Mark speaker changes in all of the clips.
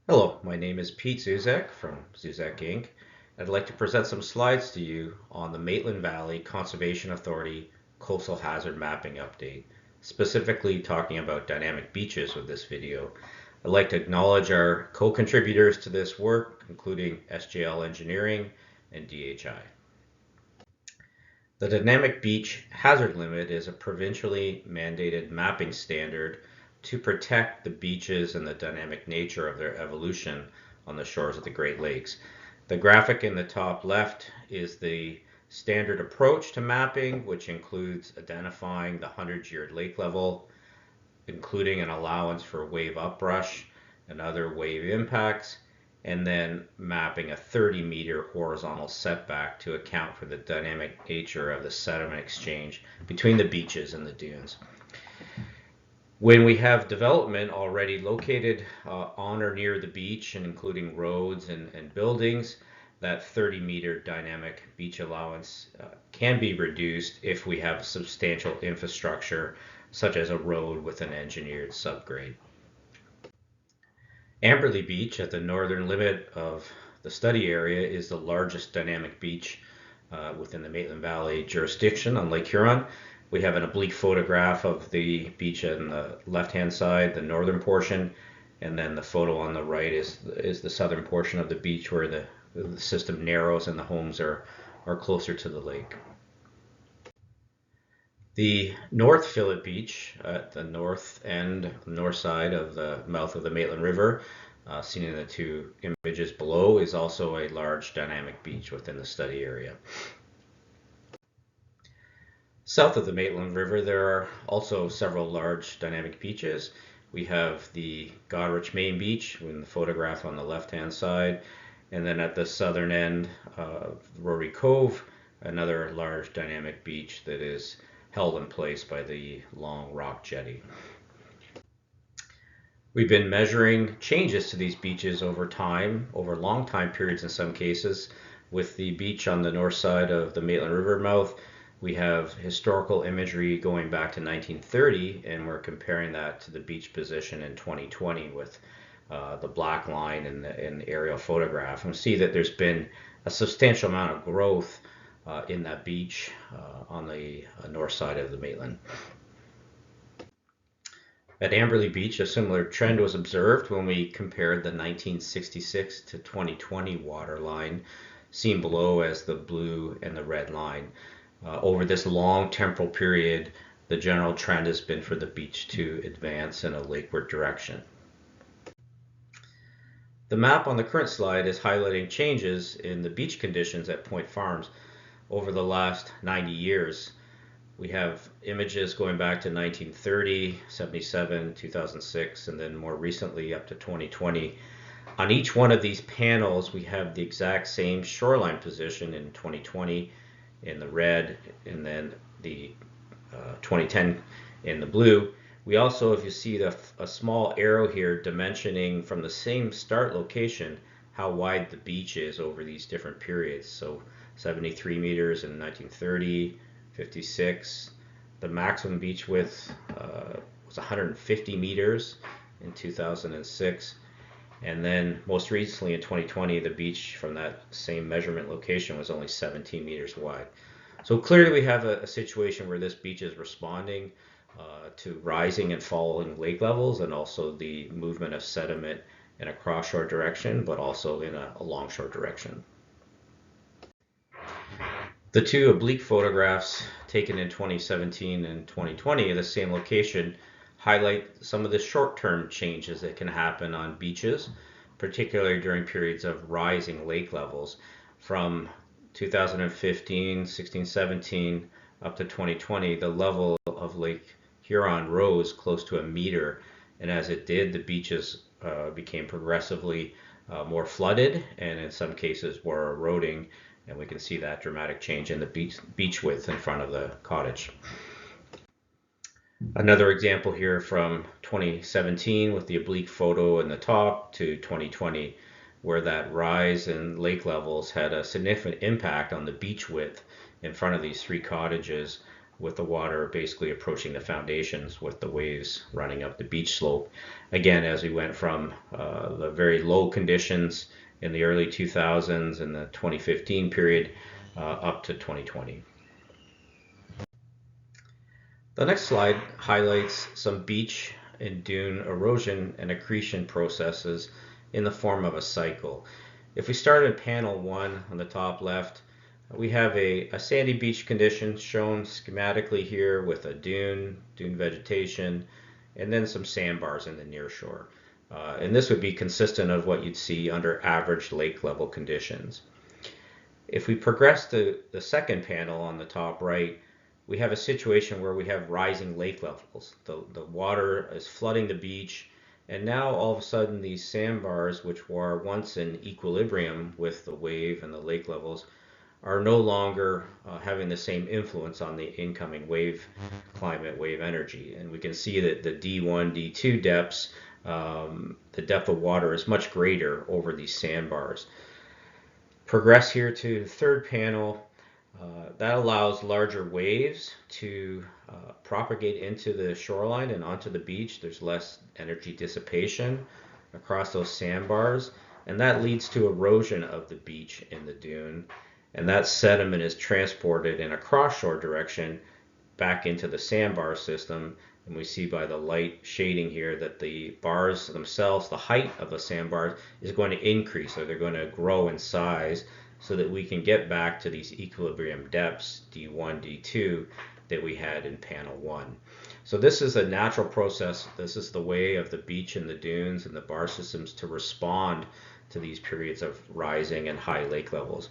Speaker 1: Hello, my name is Pete Zuzak from Zuzak Inc. I'd like to present some slides to you on the Maitland Valley Conservation Authority Coastal Hazard Mapping Update, specifically talking about dynamic beaches with this video. I'd like to acknowledge our co-contributors to this work, including SJL Engineering and DHI. The Dynamic Beach Hazard Limit is a provincially mandated mapping standard to protect the beaches and the dynamic nature of their evolution on the shores of the Great Lakes. The graphic in the top left is the standard approach to mapping, which includes identifying the 100-year lake level, including an allowance for wave uprush and other wave impacts, and then mapping a 30-meter horizontal setback to account for the dynamic nature of the sediment exchange between the beaches and the dunes. When we have development already located on or near the beach, and including roads and buildings, that 30-meter dynamic beach allowance can be reduced if we have substantial infrastructure, such as a road with an engineered subgrade. Amberley Beach, at the northern limit of the study area, is the largest dynamic beach within the Maitland Valley jurisdiction on Lake Huron. We have an oblique photograph of the beach on the left-hand side, the northern portion, and then the photo on the right is the southern portion of the beach where the system narrows and the homes are closer to the lake. The North Fillet Beach at the north side of the mouth of the Maitland River, seen in the two images below, is also a large dynamic beach within the study area. South of the Maitland River, there are also several large dynamic beaches. We have the Goderich Main Beach in the photograph on the left-hand side, and then at the southern end of Rory Cove, another large dynamic beach that is held in place by the long rock jetty. We've been measuring changes to these beaches over time, over long time periods in some cases. With the beach on the north side of the Maitland River mouth, we have historical imagery going back to 1930, and we're comparing that to the beach position in 2020 with the black line in the aerial photograph. And see that there's been a substantial amount of growth in that beach on the north side of the Maitland. At Amberley Beach, a similar trend was observed when we compared the 1966 to 2020 water line, seen below as the blue and the red line. Over this long temporal period, the general trend has been for the beach to advance in a lakeward direction. The map on the current slide is highlighting changes in the beach conditions at Point Farms over the last 90 years. We have images going back to 1930, 77, 2006, and then more recently up to 2020. On each one of these panels, we have the exact same shoreline position in 2020 in the red, and then the 2010 in the blue. We also, if you see a small arrow here dimensioning from the same start location, how wide the beach is over these different periods. So 73 meters in 1930, 56. The maximum beach width was 150 meters in 2006. And then most recently in 2020, the beach from that same measurement location was only 17 meters wide. So clearly we have a situation where this beach is responding to rising and falling lake levels, and also the movement of sediment in a cross-shore direction, but also in a longshore direction. The two oblique photographs taken in 2017 and 2020 at the same location highlight some of the short-term changes that can happen on beaches, particularly during periods of rising lake levels. From 2015, 16, 17 up to 2020, the level of Lake Huron rose close to a meter, and as it did, the beaches became progressively more flooded, and in some cases were eroding, and we can see that dramatic change in the beach width in front of the cottage. Another example here from 2017 with the oblique photo in the top to 2020, where that rise in lake levels had a significant impact on the beach width in front of these three cottages. with the water basically approaching the foundations with the waves running up the beach slope. Again, as we went from the very low conditions in the early 2000s and the 2015 period up to 2020. The next slide highlights some beach and dune erosion and accretion processes in the form of a cycle. If we start in panel 1 on the top left, we have a sandy beach condition shown schematically here with a dune vegetation, and then some sandbars in the near shore. And this would be consistent of what you'd see under average lake level conditions. If we progress to the second panel on the top right, we have a situation where we have rising lake levels. The water is flooding the beach, and now all of a sudden these sandbars, which were once in equilibrium with the wave and the lake levels, are no longer having the same influence on the incoming wave climate, wave energy. And we can see that the D1, D2 depths, the depth of water is much greater over these sandbars. Progress here to the third panel. That allows larger waves to propagate into the shoreline and onto the beach. There's less energy dissipation across those sandbars, and that leads to erosion of the beach in the dune. And that sediment is transported in a cross-shore direction back into the sandbar system. And we see by the light shading here that the bars themselves, the height of the sandbars is going to increase, or they're going to grow in size, so that we can get back to these equilibrium depths, D1, D2, that we had in panel 1. So this is a natural process. This is the way of the beach and the dunes and the bar systems to respond to these periods of rising and high lake levels.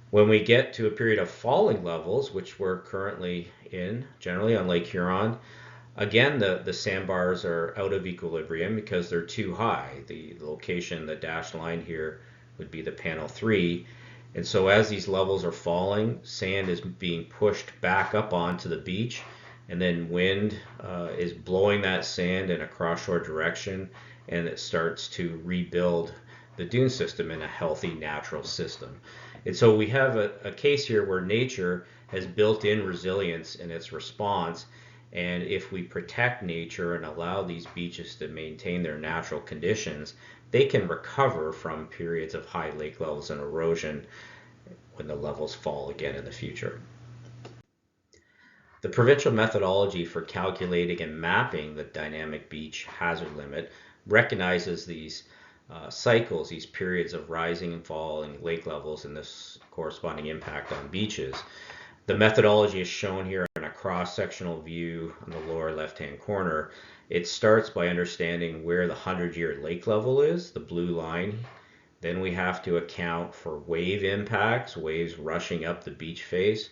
Speaker 1: When we get to a period of falling levels, which we're currently in, generally on Lake Huron, again, the sandbars are out of equilibrium because they're too high. The location, the dashed line here, would be the panel 3. And so as these levels are falling, sand is being pushed back up onto the beach, and then wind is blowing that sand in a cross-shore direction, and it starts to rebuild the dune system in a healthy, natural system. And so we have a case here where nature has built in resilience in its response, and if we protect nature and allow these beaches to maintain their natural conditions, they can recover from periods of high lake levels and erosion when the levels fall again in the future. The provincial methodology for calculating and mapping the dynamic beach hazard limit recognizes these cycles, these periods of rising and falling lake levels, and this corresponding impact on beaches. The methodology is shown here in a cross-sectional view on the lower left-hand corner. It starts by understanding where the 100-year lake level is, the blue line. Then we have to account for wave impacts, waves rushing up the beach face.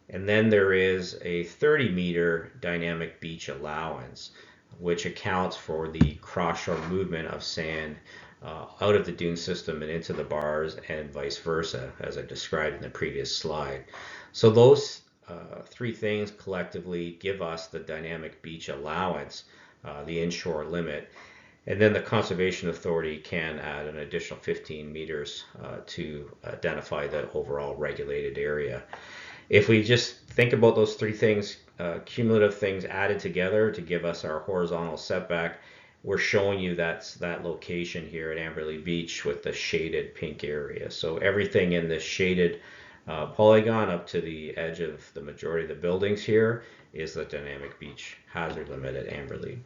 Speaker 1: And then there is a 30-meter dynamic beach allowance, which accounts for the cross-shore movement of sand out of the dune system and into the bars, and vice versa, as I described in the previous slide. So those three things collectively give us the dynamic beach allowance, the inshore limit. And then the Conservation Authority can add an additional 15 meters to identify the overall regulated area. If we just think about those three things, cumulative things added together to give us our horizontal setback, we're showing you that's that location here at Amberley Beach with the shaded pink area. So everything in this shaded polygon up to the edge of the majority of the buildings here is the dynamic beach hazard limit at Amberley.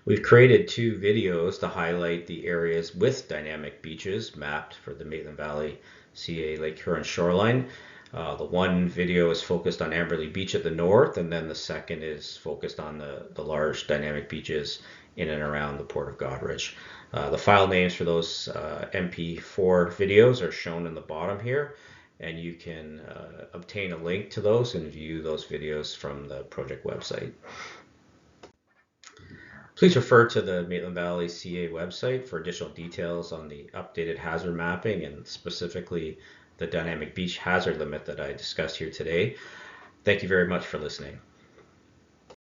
Speaker 1: We've created two videos to highlight the areas with dynamic beaches mapped for the Maitland Valley CA Lake Huron shoreline. The one video is focused on Amberley Beach at the north, and then the second is focused on the large dynamic beaches in and around the Port of Goderich. The file names for those MP4 videos are shown in the bottom here, and you can obtain a link to those and view those videos from the project website. Please refer to the Maitland Valley CA website for additional details on the updated hazard mapping and specifically the dynamic beach hazard limit that I discussed here today. Thank you very much for listening.